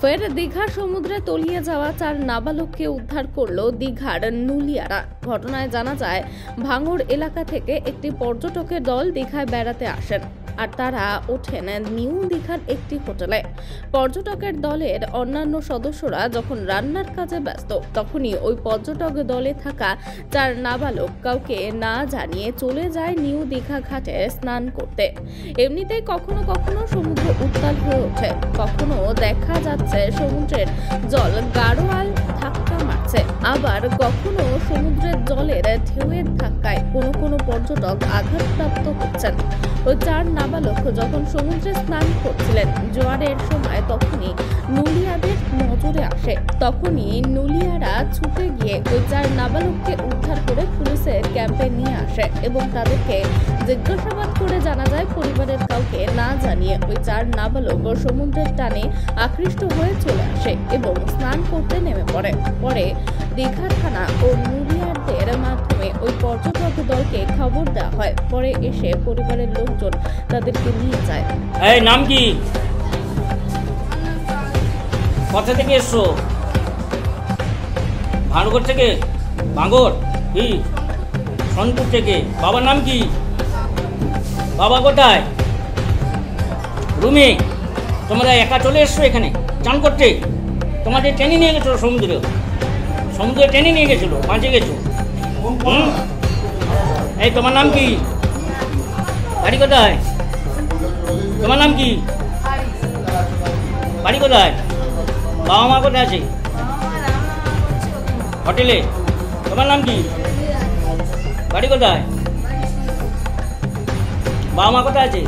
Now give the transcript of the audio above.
ফের দীঘা সমুদ্রে তলিয়ে যাওয়া 4 নাবালককে উদ্ধার করল দীঘার নুলিয়ারা। ঘটনায় জানা যায়, ভাঙড় এলাকা থেকে একটি পর্যটকের দল দীঘায় বেড়াতে আসেন আর তারা ওঠেন নিউ দীঘার একটি হোটেলে। পর্যটকের দলের অন্যান্য সদস্যরা যখন রান্নার কাজে ব্যস্ত, তখনই ওই পর্যটক দলে থাকা 4 নাবালক কাউকে না জানিয়ে চলে যায় নিউ দীঘা ঘাটে স্নান করতে। এমনিতেই কখনো কখনো সমুদ্র উত্তাল হয়ে ওঠে, কখনো দেখা যাচ্ছে সমুদ্রের জল গাঢ়াল ধাক্কা মারছে, আবার কখনো সমুদ্রের জলের ঢেউয়ের ধাক্কায় কোনো পর্যটক আঘাতপ্রাপ্ত হচ্ছেন। ওই 4 নাবালক যখন সমুদ্রে স্নান করছিলেন জোয়ারের সময়, তখনই নুলিয়াদের নজরে আসে। তখনই নুলিয়ারা ছুটে গিয়ে ওই 4 নাবালককে উদ্ধার করে পুলিশের ক্যাম্পে নিয়ে আসে এবং তাদেরকে জিজ্ঞাসাবাদ করে জানা যায়, পরিবারের কাউকে না জানিয়ে ওই 4 নাবালক সমুদ্রের টানে আকৃষ্ট হয়ে চলে আসে এবং স্নান করতে নেমে পড়ে। পরে দীঘা থানা ও নুলিয়াদের মাধ্যমে ওই পর্যটক দলকে খবর দেওয়া হয়। পরে এসে পরিবারের লোকজন তাদেরকে নিয়ে যায়। এই নাম কি? কোথা থেকে এসছো? ভাঙড় থেকে? ভাঙড় কি? সোনপুর থেকে। বাবার নাম কি? বাবা কোথায়? রুমে। তোমরা একা চলে এসছো এখানে চান করতে? তোমাদের টেনে নিয়ে গেছিলো সমুদ্রে টেনে নিয়ে গেছিলো, বাঁচে গেছো? এই তোমার নাম কি? বাড়ি কোথায়? তোমার নাম কি? বাড়ি কোথায়? বাবা মা কোথায় আছে? হোটেলে। তোমার নাম কি? বাড়ি কোথায়? বাবা মা কোথায় আছে?